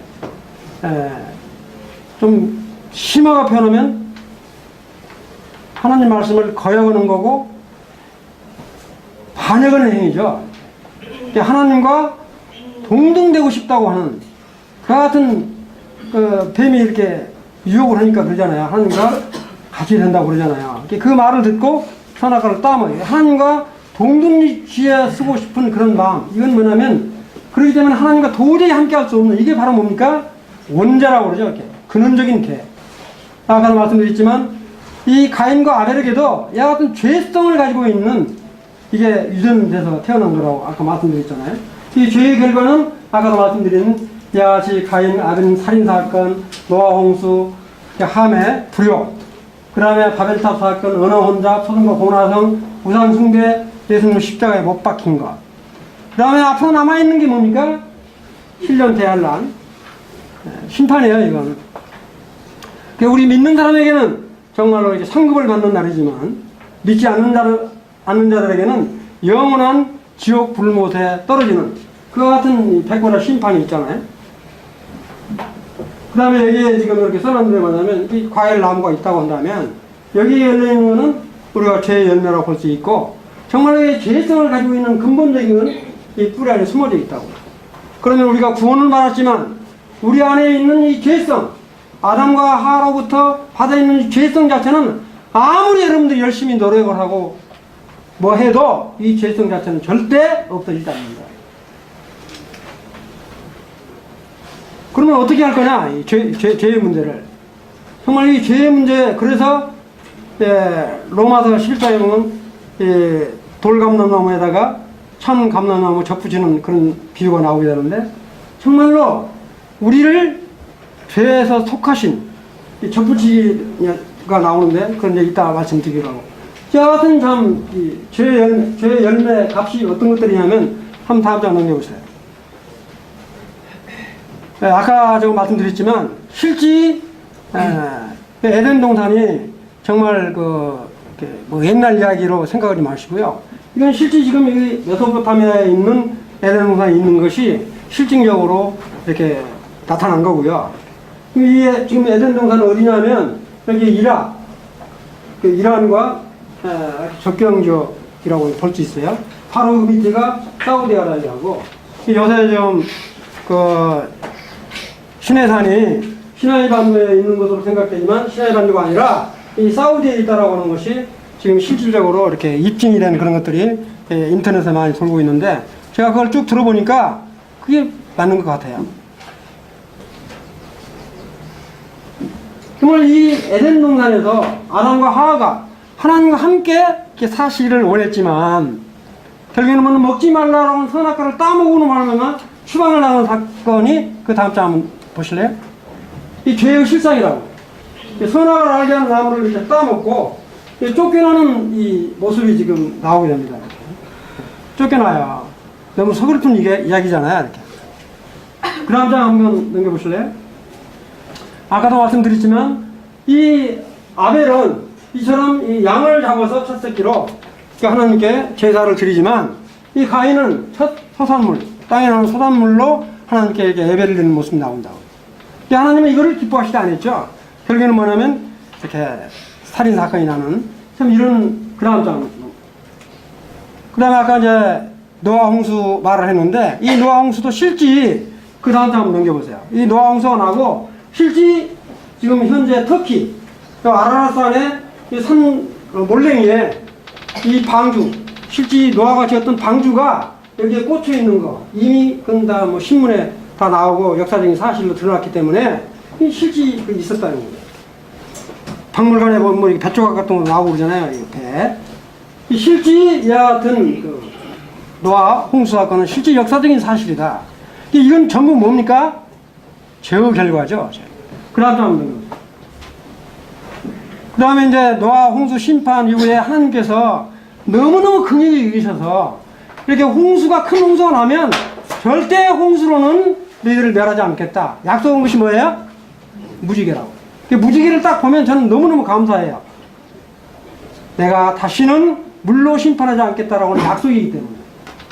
좀 심화가 표현하면 하나님 말씀을 거역하는 거고 반역하는 행위죠. 하나님과 동등되고 싶다고 하는 그 같은 뱀이 이렇게 유혹을 하니까 그러잖아요. 하나님과 같이 된다고 그러잖아요. 그 말을 듣고 선악과를 따먹어요. 하나님과 동등지에 쓰고 싶은 그런 마음. 이건 뭐냐면 그렇기 때문에 하나님과 도저히 함께할 수 없는 이게 바로 뭡니까? 원죄라고 그러죠. 이렇게 근원적인 개. 아까도 말씀드렸지만 이 가인과 아벨에게도 이와 같은 죄성을 가지고 있는 이게 유전돼서 태어난 거라고 아까 말씀드렸잖아요. 이 죄의 결과는 아까도 말씀드린 이와 같이 가인, 아벨 살인사건, 노아 홍수, 함해, 불효, 그 다음에 바벨탑 사건, 언어혼잡, 소돔과 고모라성, 우상숭배, 예수님 십자가에 못 박힌 것. 그 다음에 앞으로 남아있는 게 뭡니까? 힐련 대환란, 심판이에요, 이건. 우리 믿는 사람에게는 정말로 이제 상급을 받는 날이지만, 믿지 않는 자들에게는 영원한 지옥 불못에 떨어지는 그와 같은 백보라 심판이 있잖아요. 그 다음에 여기에 지금 이렇게 써놓은 데 뭐냐면, 이 과일 나무가 있다고 한다면, 여기에 열려있는 거는 우리가 죄의 열매라고 볼 수 있고, 정말 이 죄성을 가지고 있는 근본적인 이 뿌리 안에 숨어져 있다고. 그러면 우리가 구원을 받았지만, 우리 안에 있는 이 죄성, 아담과 하와로부터 받아있는 이 죄성 자체는 아무리 여러분들이 열심히 노력을 하고 뭐 해도 이 죄성 자체는 절대 없어지지 않는다. 그러면 어떻게 할 거냐? 이 죄의 문제를. 정말 이 죄의 문제, 그래서, 로마서 14에 보면, 돌감람나무에다가 참감람나무 접붙이는 그런 비유가 나오게 되는데, 정말로 우리를 죄에서 속하신 이 접붙이가 나오는데, 그건 이제 이따 말씀드리기로 하고. 저 같은 참, 죄의 열매 값이 어떤 것들이냐면, 한번 다음 장 넘겨보세요. 아까 제가 말씀드렸지만 실제 에덴 동산이 정말 뭐 옛날 이야기로 생각하지 마시고요. 이건 실제 지금 이 메소포타미아에 있는 에덴 동산이 있는 것이 실증적으로 이렇게 나타난 거고요. 이 지금 에덴 동산은 어디냐면 여기 이란, 이란과 접경지역이라고 볼 수 있어요. 바로 그 밑에가 사우디아라비아고 요새 좀 시내산이 시나이 반도에 있는 것으로 생각되지만 시나이 반도가 아니라 이 사우디에 있다라고 하는 것이 지금 실질적으로 이렇게 입증이 된 그런 것들이 인터넷에 많이 돌고 있는데 제가 그걸 쭉 들어보니까 그게 맞는 것 같아요. 정말 이 에덴 동산에서 아담과 하와가 하나님과 함께 이렇게 사시기를 원했지만 결국에는 먹지 말라라는 선악과를 따먹으로 말하면 추방을 당한 사건이 그 다음 장 한번 보실래요? 이 죄의 실상이라고. 선악을 알게 하는 나무를 이제 따먹고 쫓겨나는 이 모습이 지금 나오게 됩니다. 이렇게. 쫓겨나요. 너무 서글픈 이야기잖아요. 이렇게. 그 다음 장 한번 넘겨보실래요? 아까도 말씀드렸지만 이 아벨은 이처럼 이 양을 잡아서 첫 새끼로 하나님께 제사를 드리지만 이 가인은 첫 소산물, 땅에 나는 소산물로 하나님께 이렇게 예배를 드리는 모습이 나온다고. 하나님은 이거를 기뻐하시지 않았죠. 결국에는 뭐냐면 이렇게 살인 사건이 나는 참 이런 그 다음 장. 그 다음에 아까 이제 노아 홍수 말을 했는데 이 노아 홍수도 실제 그 다음 장 한번 넘겨보세요. 이 노아 홍수가 나고 실제 지금 현재 터키 아라라산의 산 몰랭이에 이 방주 실제 노아가 지었던 방주가 여기에 꽂혀 있는 거 이미 그건 다 뭐 신문에 다 나오고 역사적인 사실로 드러났기 때문에 이 실제 있었다는 거예요. 박물관에 보면 뭐 배 조각 같은 거 나오고 그러잖아요. 이 배. 이 실제 이와 같은 노아 홍수 사건은 실제 역사적인 사실이다. 이건 전부 뭡니까? 죄의 결과죠. 그 다음에 이제 노아 홍수 심판 이후에 하나님께서 너무너무 긍휼히 여기셔서 이렇게 홍수가 큰 홍수가 나면 절대 홍수로는 너희들을 멸하지 않겠다. 약속한 것이 뭐예요? 무지개라고. 무지개를 딱 보면 저는 너무너무 감사해요. 내가 다시는 물로 심판하지 않겠다라고 하는 약속이기 때문에.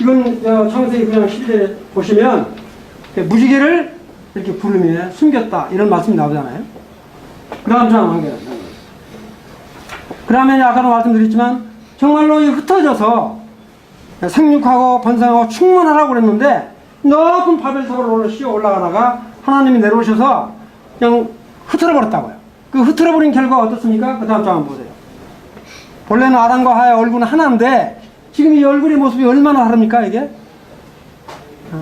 이건 창세기 그냥 11절에 보시면 무지개를 이렇게 구름에 숨겼다 이런 말씀이 나오잖아요. 그 다음 장 한개. 그 다음에 아까도 말씀드렸지만 정말로 흩어져서 생육하고 번성하고 충만하라고 그랬는데 높은 바벨탑을 올라가다가 하나님이 내려오셔서 그냥 흐트러버렸다고요. 그 흐트러버린 결과가 어떻습니까? 그 다음 장 한번 보세요. 본래는 아담과 하와의 얼굴은 하나인데 지금 이 얼굴의 모습이 얼마나 다릅니까 이게?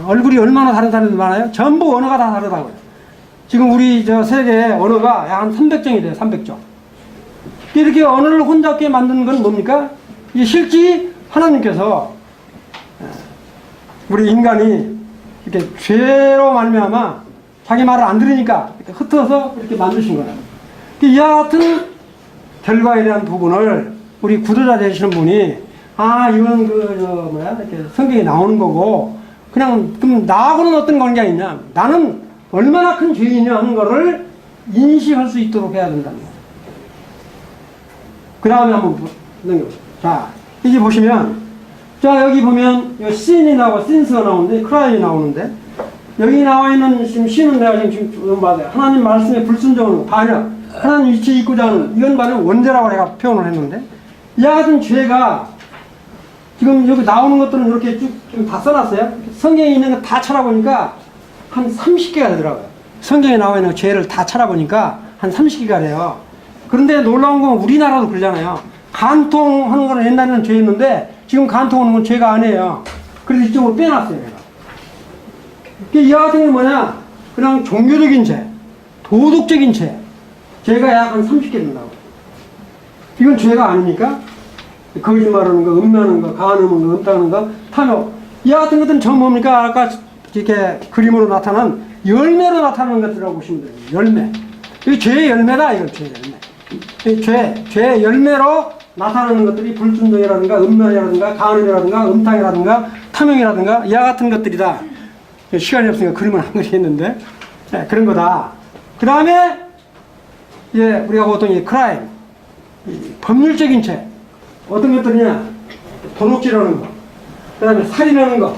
얼굴이 얼마나 다른 사람들 많아요? 전부 언어가 다 다르다고요. 지금 우리 저 세계의 언어가 약 한 300종이 돼요. 300종. 이렇게 언어를 혼잡게 만드는 건 뭡니까? 이 실제 하나님께서 우리 인간이 이렇게 죄로 말미암아 자기 말을 안 들으니까 이렇게 흩어서 이렇게 만드신 거다. 이와 같은 결과에 대한 부분을 우리 구도자 되시는 분이 이건 이렇게 성경에 나오는 거고 그냥 그럼 나하고는 어떤 관계가 있냐? 나는 얼마나 큰 죄인이냐 하는 거를 인식할 수 있도록 해야 된다는 거예요. 그 다음에 한번 넘겨보세요. 자, 여기 보시면, 자, 여기 보면, sin이 나오고, sins가 나오는데, cry이 나오는데, 여기 나와 있는 지금 sin은 내가 지금 봐요. 하나님 말씀에 불순종하는 반역, 하나님 위치에 있고자 하는, 이건 바로 원죄라고 내가 표현을 했는데, 이와 같은 죄가, 지금 여기 나오는 것들은 이렇게 쭉 다 써놨어요. 성경에 있는 거 다 찾아보니까, 한 30개가 되더라고요. 성경에 나와 있는 죄를 다 찾아보니까, 한 30개가 돼요. 그런데 놀라운 건 우리나라도 그러잖아요. 간통하는 거는 옛날에는 죄였는데 지금 간통하는 건 죄가 아니에요. 그래서 이쪽으로 빼놨어요. 내가. 이 같은 게 뭐냐? 그냥 종교적인 죄, 도덕적인 죄. 죄가 약 한 30개 된다고. 이건 죄가 아닙니까? 거짓말하는 거, 음란하는 거, 간음하는 거, 음탕하는 거, 탐욕. 이 같은 것들은 전부 뭡니까? 아까 이렇게 그림으로 나타난 열매로 나타나는 것들이라고 보시면 돼요. 열매. 이게 죄의 열매다, 이건 죄의 열매. 죄의 열매로 나타나는 것들이 불순종이라든가, 음란이라든가, 간음이라든가, 음탕이라든가, 탐욕이라든가, 이와 같은 것들이다. 시간이 없으니까 그림을 한 그리 했는데, 네, 그런 거다. 그 다음에, 우리가 보통 이 크라임, 법률적인 죄. 어떤 것들이냐? 도둑질하는 거, 그 다음에 살인하는 거,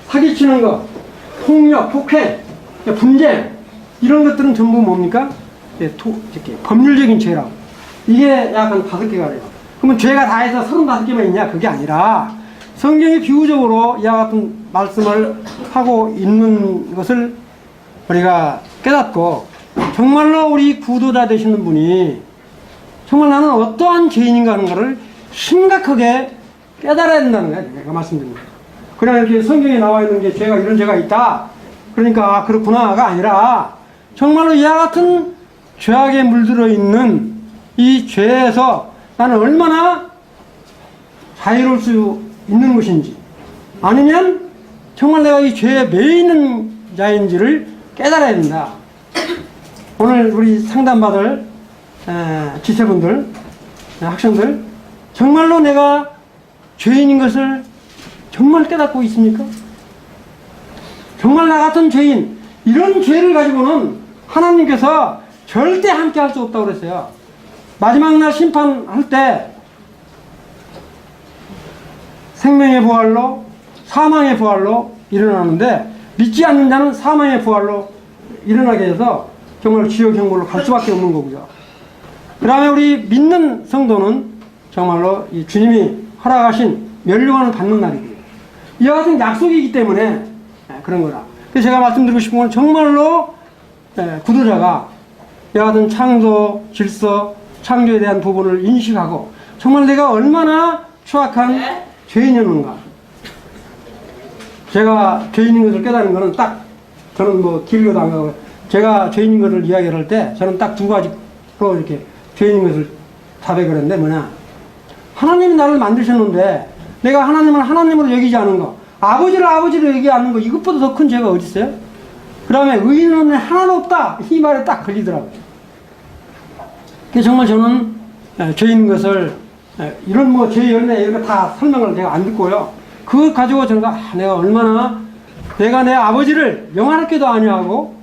사기치는 거, 폭력, 폭행, 분쟁, 이런 것들은 전부 뭡니까? 이렇게 법률적인 죄라고. 이게 약간 5개가 돼요. 그러면 죄가 다 해서 35개만 있냐? 그게 아니라 성경이 비유적으로 이와 같은 말씀을 하고 있는 것을 우리가 깨닫고 정말로 우리 구도자 되시는 분이 정말 나는 어떠한 죄인인가 하는 것을 심각하게 깨달아야 된다는 거예요. 내가 말씀드립니다. 그냥 이렇게 성경에 나와 있는 게 죄가 이런 죄가 있다. 그러니까 그렇구나가 아니라 정말로 이와 같은 죄악에 물들어 있는 이 죄에서 나는 얼마나 자유로울 수 있는 것인지 아니면 정말 내가 이 죄에 매여 있는 자인지를 깨달아야 된다. 오늘 우리 상담받을 지체분들, 학생들 정말로 내가 죄인인 것을 정말 깨닫고 있습니까? 정말 나 같은 죄인, 이런 죄를 가지고는 하나님께서 절대 함께 할 수 없다고 그랬어요. 마지막 날 심판할 때 생명의 부활로 사망의 부활로 일어나는데 믿지 않는 자는 사망의 부활로 일어나게 해서 정말 지옥 형벌로 갈 수밖에 없는 거고요. 그 다음에 우리 믿는 성도는 정말로 이 주님이 허락하신 멸류관을 받는 날이고요. 이와 같은 약속이기 때문에 그런 거라. 그래서 제가 말씀드리고 싶은 건 정말로 구도자가 이와 같은 창조, 질서, 창조에 대한 부분을 인식하고 정말 내가 얼마나 추악한 죄인이었는가. 제가 죄인인 것을 깨달은 것은 딱 저는 뭐 길거도 안 가고 제가 죄인인 것을 이야기할 때 저는 딱 2가지로 이렇게 죄인인 것을 자백을 했는데 뭐냐. 하나님이 나를 만드셨는데 내가 하나님을 하나님으로 여기지 않은 거, 아버지를 아버지로 여기지 않는 거, 이것보다 더 큰 죄가 어디 있어요? 그 다음에 의인은 하나도 없다. 이 말에 딱 걸리더라고요. 그래서 정말 저는 죄인 것을 이런 뭐 죄 열매 이런 거 다 설명을 제가 안 듣고요. 그걸 가지고 저는 내가 얼마나 내가 내 아버지를 영화롭게도 아니하고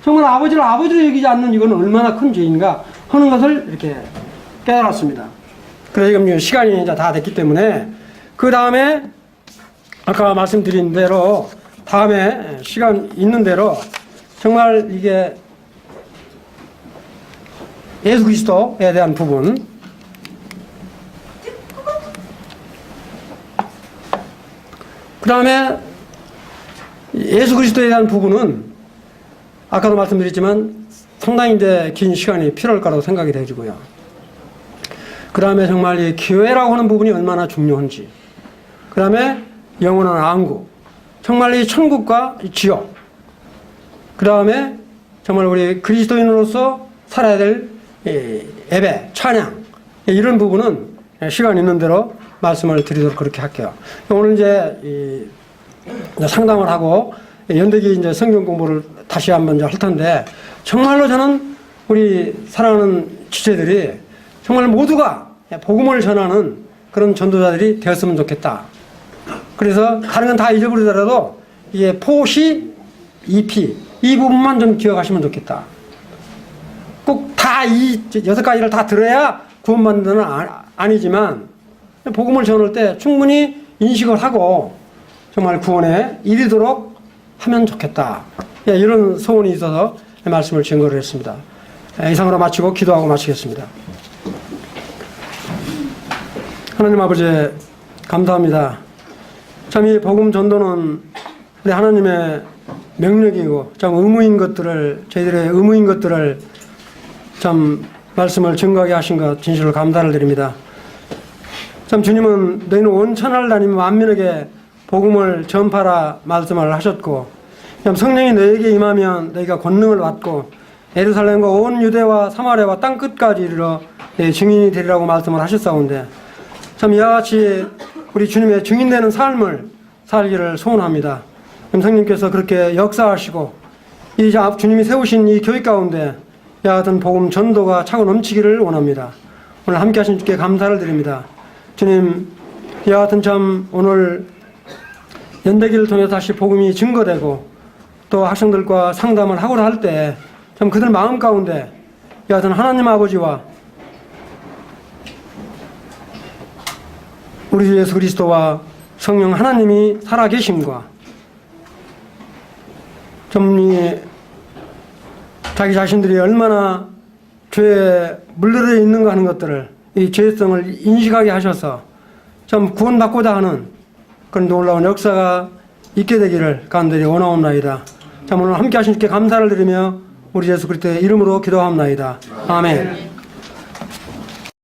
정말 아버지를 아버지로 여기지 않는 이건 얼마나 큰 죄인가 하는 것을 이렇게 깨달았습니다. 그래서 지금 시간이 이제 다 됐기 때문에 그 다음에 아까 말씀드린 대로 다음에 시간 있는 대로 정말 이게 예수 그리스도에 대한 부분 그 다음에 예수 그리스도에 대한 부분은 아까도 말씀드렸지만 상당히 이제 긴 시간이 필요할 거라고 생각이 되고요. 그 다음에 정말 이 교회라고 하는 부분이 얼마나 중요한지 그 다음에 영원한 안구 정말 이 천국과 이 지옥 그 다음에 정말 우리 그리스도인으로서 살아야 될 예배, 찬양 이런 부분은 시간 있는 대로 말씀을 드리도록 그렇게 할게요. 오늘 이제 이제 상담을 하고 연대기 이제 성경 공부를 다시 한번 이제 할 텐데, 정말로 저는 우리 사랑하는 지체들이 정말 모두가 복음을 전하는 그런 전도자들이 되었으면 좋겠다. 그래서 다른 건 다 잊어버리더라도 이게 포시, EP 이 부분만 좀 기억하시면 좋겠다. 꼭 다 이 6가지를 다 들어야 구원받는 건 아니지만 복음을 전할 때 충분히 인식을 하고 정말 구원에 이르도록 하면 좋겠다. 이런 소원이 있어서 말씀을 증거를 했습니다. 이상으로 마치고 기도하고 마치겠습니다. 하나님 아버지 감사합니다. 참 이 복음 전도는 우리 하나님의 명령이고 참 의무인 것들을, 저희들의 의무인 것들을 참 말씀을 증거하게 하신 것 진실로 감사를 드립니다. 참 주님은 너희는 온 천하를 다니며 만민에게 복음을 전파라 말씀을 하셨고, 참 성령이 너희에게 임하면 너희가 권능을 받고 예루살렘과 온 유대와 사마리아와 땅 끝까지 이르러 내 증인이 되리라고 말씀을 하셨사온데, 참 이와 같이 우리 주님의 증인되는 삶을 살기를 소원합니다. 성령님께서 그렇게 역사하시고 이 주님이 세우신 이 교회 가운데 이와 같은 복음 전도가 차고 넘치기를 원합니다. 오늘 함께 하신 주께 감사를 드립니다. 주님, 이와 같은 참 오늘 연대기를 통해 다시 복음이 증거되고 또 학생들과 상담을 하고자 할 때 참 그들 마음 가운데 이와 같은 하나님 아버지와 우리 주 예수 그리스도와 성령 하나님이 살아계심과 좀 자기 자신들이 얼마나 죄에 물들어 있는가 하는 것들을, 이 죄성을 인식하게 하셔서 좀 구원받고자 하는 그런 놀라운 역사가 있게 되기를 간절히 원하옵나이다. 참 오늘 함께 하신 주께 감사를 드리며 우리 예수 그리스도의 이름으로 기도하옵나이다. 아멘.